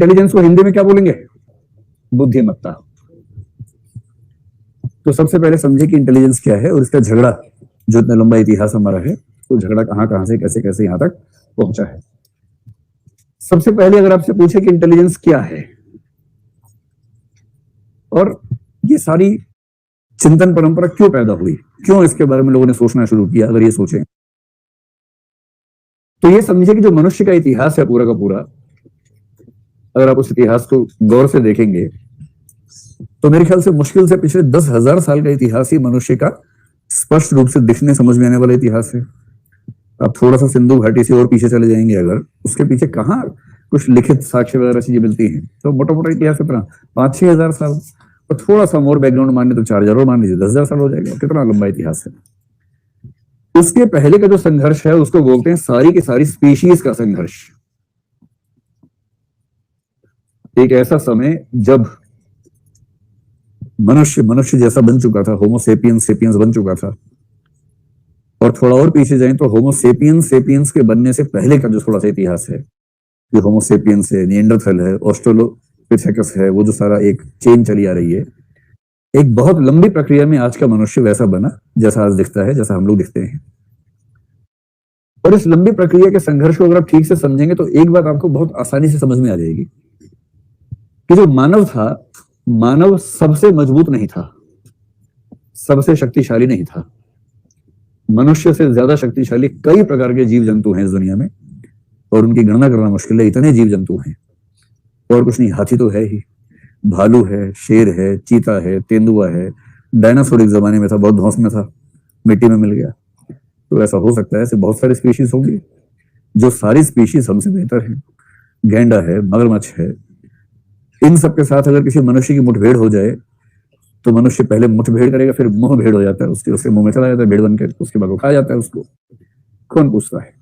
Intelligence को हिंदी में क्या बोलेंगे? बुद्धिमत्ता। तो सबसे पहले समझे कि इंटेलिजेंस क्या है और इसका झगड़ा, जो इतना लंबा इतिहास हमारा है, तो झगड़ा कहां कहां से कैसे कैसे यहां तक पहुंचा है। सबसे पहले अगर आपसे पूछे कि इंटेलिजेंस क्या है और ये सारी चिंतन परंपरा क्यों पैदा हुई, क्यों इसके बारे में लोगों ने सोचना शुरू किया, अगर ये सोचें तो ये समझे कि जो मनुष्य का इतिहास है पूरा का पूरा, अगर आप उस इतिहास को गौर से देखेंगे तो मेरे ख्याल से मुश्किल से पिछले 10,000 साल का इतिहास ही मनुष्य का स्पष्ट रूप से दिखने समझ में आने वाला इतिहास है। आप थोड़ा सा सिंधु घाटी से और पीछे चले जाएंगे, अगर उसके पीछे कहाँ कुछ लिखित साक्ष्य वगैरह चीजें मिलती हैं, तो मोटा मोटा इतिहास कितना 5-6 हजार साल, और थोड़ा सा मोर बैकग्राउंड मान लीजिए तो 4 हजार और मान लीजिए 10,000 साल हो जाएगा। कितना लंबा इतिहास है। उसके पहले का जो संघर्ष है उसको बोलते हैं सारी की सारी स्पीशीज का संघर्ष। एक ऐसा समय जब मनुष्य मनुष्य जैसा बन चुका था, होमो सेपियंस सेपियंस बन चुका था, और थोड़ा और पीछे जाएं तो होमो सेपियंस सेपियंस के बनने से पहले का जो थोड़ा सा इतिहास है, जो होमो सेपियंस है, निएंडरथल है, ऑस्ट्रेलोपिथेकस है, वो जो सारा एक चेन चली आ रही है, एक बहुत लंबी प्रक्रिया में आज का मनुष्य वैसा बना जैसा आज दिखता है, जैसा हम लोग दिखते हैं। और इस लंबी प्रक्रिया के संघर्ष को अगर आप ठीक से समझेंगे तो एक बात आपको बहुत आसानी से समझ में आ जाएगी कि जो मानव था, मानव सबसे मजबूत नहीं था, सबसे शक्तिशाली नहीं था। मनुष्य से ज्यादा शक्तिशाली कई प्रकार के जीव जंतु हैं इस दुनिया में, और उनकी गणना करना मुश्किल है, इतने जीव जंतु हैं। और कुछ नहीं, हाथी तो है ही, भालू है, शेर है, चीता है, तेंदुआ है, डायनासोर एक जमाने में था, बहुत धौंस में था, मिट्टी में मिल गया। तो ऐसा हो सकता है ऐसे बहुत सारी स्पीशीज होंगी, जो सारी स्पीशीज हमसे बेहतर है। गैंडा है, मगरमच्छ है, इन सब के साथ अगर किसी मनुष्य की मुठभेड़ हो जाए तो मनुष्य पहले मुठभेड़ करेगा, फिर मुंह भेड़ हो जाता है, उसके मुंह में चला जाता है भेड़ बनकर, उसके बाद वो खा जाता है उसको। कौन पूछता है?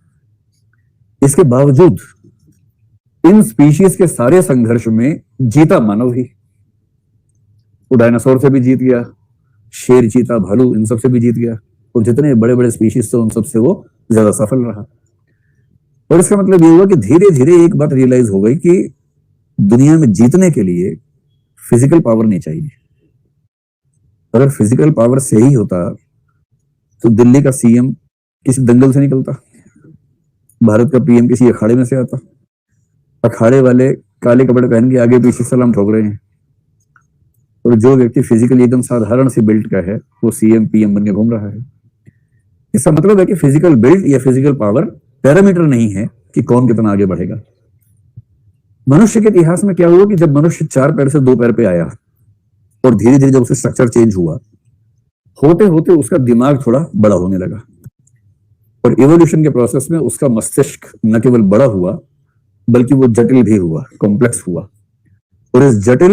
इसके बावजूद इन स्पीशीज के सारे संघर्ष में जीता मानव ही। वो डायनासोर से भी जीत गया, शेर, चीता, भालू, इन सब से भी जीत गया, और जितने बड़े बड़े स्पीशीज थे उन सबसे वो ज्यादा सफल रहा। और इसका मतलब ये हुआ कि धीरे धीरे एक बात रियलाइज हो गई कि दुनिया में जीतने के लिए फिजिकल पावर नहीं चाहिए। अगर फिजिकल पावर से ही होता तो दिल्ली का सीएम किसी दंगल से निकलता, भारत का पीएम किसी अखाड़े में से आता। अखाड़े वाले काले कपड़े पहन के आगे पीछे सलाम ठोक रहे हैं, और जो व्यक्ति फिजिकली एकदम साधारण सी बिल्ड का है वो सीएम पीएम बन के घूम रहा है। इसका मतलब है कि फिजिकल बिल्ड या फिजिकल पावर पैरामीटर नहीं है कि कौन कितना आगे बढ़ेगा। मनुष्य के इतिहास में क्या हुआ कि जब मनुष्य 4 पैर से 2 पैर पे आया और धीरे धीरे जब उसका स्ट्रक्चर चेंज हुआ, होते होते उसका दिमाग थोड़ा बड़ा होने लगा, और इवोल्यूशन के प्रोसेस में उसका मस्तिष्क न केवल बड़ा हुआ बल्कि वो जटिल भी हुआ, कॉम्प्लेक्स हुआ। और इस जटिल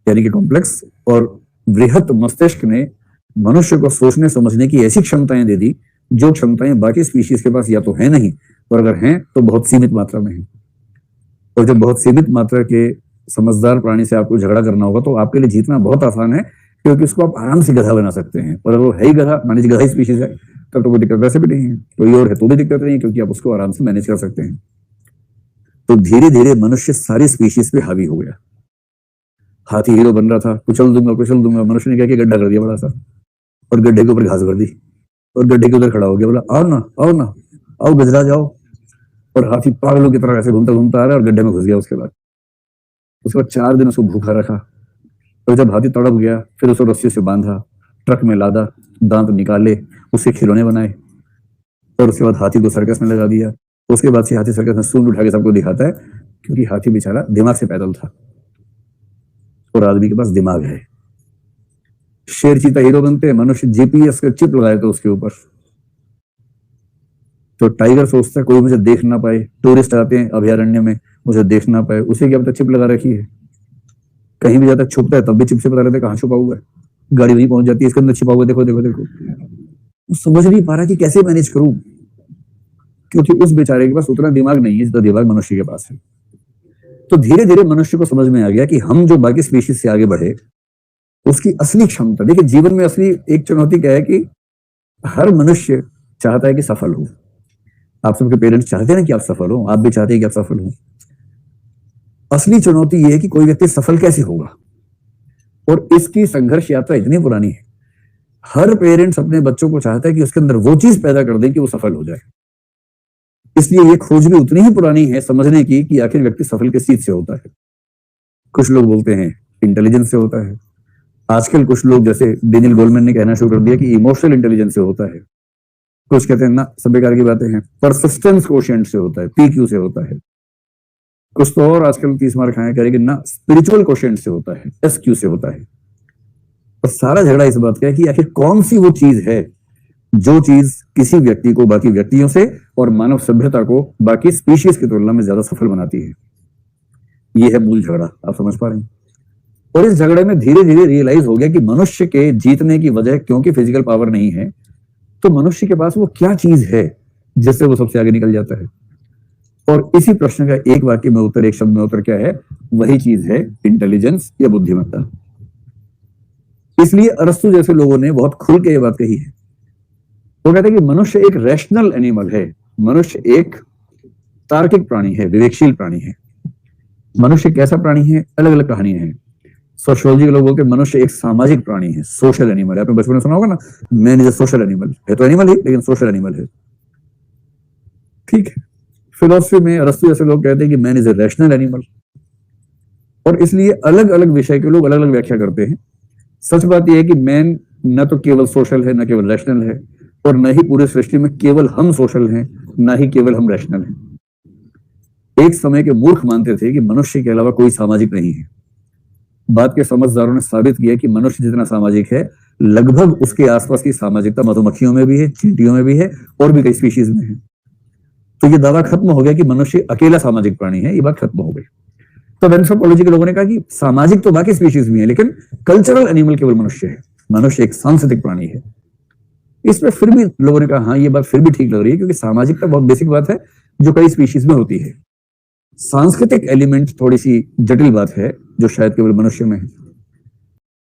यानी कि कॉम्प्लेक्स और बृहत मस्तिष्क ने मनुष्य को सोचने समझने की ऐसी क्षमताएं दे दी जो क्षमताएं बाकी स्पीशीज के पास या तो है नहीं, और अगर हैं तो बहुत सीमित मात्रा में है। और जब बहुत सीमित मात्रा के समझदार प्राणी से आपको झगड़ा करना होगा तो आपके लिए जीतना बहुत आसान है, क्योंकि उसको आप आराम से गधा बना सकते हैं। और अगर वो है ही गधा, मान लीजिए गधा ही स्पीशीज है, तब तो कोई दिक्कत वैसे भी नहीं है, कोई और है तो भी दिक्कत नहीं है, क्योंकि आप उसको आराम से मैनेज कर सकते हैं। तो धीरे धीरे मनुष्य सारी स्पीशीज पे हावी हो गया। हाथी हीरो बन रहा था, कुचल दूंगा, मनुष्य ने क्या किया, गड्ढा कर दिया बड़ा सा, और गड्ढे के ऊपर घास भर दी, और गड्ढे के उधर खड़ा हो गया, बोला आओ ना आओ गजरा जाओ। और हाथी पागलों की तरह ऐसे घूमता घूमता आ रहा है और गड्ढे में घुस गया। उसके बाद 4 दिन उसको भूखा रखा, और जब हाथी तड़प गया फिर उसको रस्सी से बांधा, ट्रक में लादा, दांत निकाले, उससे खिलौने बनाए, और उसके बाद हाथी को सर्कस में लगा दिया। उसके बाद से हाथी सर्कस में सूंड उठा के सबको दिखाता है, क्योंकि हाथी बेचारा दिमाग से पैदल था और आदमी के पास दिमाग है। शेर चीता हीरो बनते हैं, मनुष्य जीपीएस का चिप लगाए थे उसके ऊपर। तो टाइगर सोचता है कोई मुझे देख ना पाए, टूरिस्ट आते हैं अभयारण्य में, मुझे देख ना पाए, उसे क्या पता चिप लगा रखी है। कहीं भी जाता छुपता है तब भी चिप से पता रहता है कहाँ छुपा हुआ है। गाड़ी वहीं पहुंच जाती है, इसके अंदर छिपा हुआ, देखो देखो देखो। वो समझ नहीं पा रहा कि कैसे मैनेज करूं, क्योंकि उस बेचारे के पास उतना दिमाग नहीं है जितना दिमाग मनुष्य के पास है। तो धीरे धीरे मनुष्य को समझ में आ गया कि हम जो बाकी स्पीशीज से आगे बढ़े, उसकी असली क्षमता, देखिए जीवन में असली एक चुनौती क्या है कि हर मनुष्य चाहता है कि सफल हो। आप सबके पेरेंट्स चाहते हैं ना कि आप सफल हो, आप भी चाहते हैं कि आप सफल हो। असली चुनौती यह है कि कोई व्यक्ति सफल कैसे होगा, और इसकी संघर्ष यात्रा इतनी पुरानी है। हर पेरेंट्स अपने बच्चों को चाहता है कि उसके अंदर वो चीज पैदा कर दे कि वो सफल हो जाए। इसलिए ये खोज भी उतनी ही पुरानी है समझने की कि आखिर व्यक्ति सफल किस चीज से होता है। कुछ लोग बोलते हैं इंटेलिजेंस से होता है, आजकल कुछ लोग जैसे डेनियल गोलमैन ने कहना शुरू कर दिया कि इमोशनल इंटेलिजेंस से होता है, कुछ कहते हैं ना सब बेकार की बातें हैं, परसिस्टेंस कोशेंट से होता है, पीक्यू से होता है, कुछ तो और आजकल 30 मार खाए करेंगे ना स्पिरिचुअल कोशेंट से होता है, एसक्यू से होता है। और सारा झगड़ा इस बात का है कि आखिर कौन सी वो चीज है जो चीज किसी व्यक्ति को बाकी व्यक्तियों से और मानव सभ्यता को बाकी स्पीशीज की तुलना में ज्यादा सफल बनाती है। ये है मूल झगड़ा, आप समझ पा रहे हैं। और इस झगड़े में धीरे धीरे रियलाइज हो गया कि मनुष्य के जीतने की वजह क्योंकि फिजिकल पावर नहीं है, तो मनुष्य के पास वो क्या चीज है जिससे वो सबसे आगे निकल जाता है। और इसी प्रश्न का एक वाक्य में उत्तर, एक शब्द में उत्तर क्या है, वही चीज है इंटेलिजेंस या बुद्धिमत्ता। इसलिए अरस्तु जैसे लोगों ने बहुत खुल के ये बात कही है। वो कहते हैं कि मनुष्य एक रैशनल एनिमल है, मनुष्य एक तार्किक प्राणी है, विवेकशील प्राणी है। मनुष्य कैसा प्राणी है, अलग अलग कहानियां हैं। सोशियोलॉजी के लोग बोलते हैं मनुष्य एक सामाजिक प्राणी है, सोशल एनिमल है। आपने बचपन में सुना होगा ना, man is a social animal. है तो एनिमल ही, लेकिन सोशल एनिमल है। ठीक है। फिलोसफी में अरस्तु जैसे लोग कहते हैं कि man is a rational animal. और इसलिए अलग अलग विषय के लोग अलग अलग व्याख्या करते हैं। सच बात यह है कि मैन न तो केवल सोशल है, न केवल रैशनल है, और न ही पूरी सृष्टि में केवल हम सोशल हैं, न ही केवल हम रैशनल हैं। एक समय के मूर्ख मानते थे कि मनुष्य के अलावा कोई सामाजिक नहीं है। बाद के समझदारों ने साबित किया कि मनुष्य जितना सामाजिक है, लगभग उसके आसपास की सामाजिकता मधुमक्खियों में भी है, चींटियों में भी है, और भी कई स्पीशीज में है। तो ये दावा खत्म हो गया कि मनुष्य अकेला सामाजिक प्राणी है, ये बात खत्म हो गई। तो एंथ्रोपोलॉजी के लोगों ने कहा कि सामाजिक तो बाकी स्पीशीज में है, लेकिन कल्चरल एनिमल केवल मनुष्य है, मनुष्य एक सांस्कृतिक प्राणी है। इसमें फिर भी लोगों ने कहा हाँ ये बात फिर भी ठीक लग रही है, क्योंकि सामाजिकता बहुत बेसिक बात है जो कई स्पीशीज में होती है। सांस्कृतिक एलिमेंट थोड़ी सी जटिल बात है जो शायद केवल मनुष्य में है।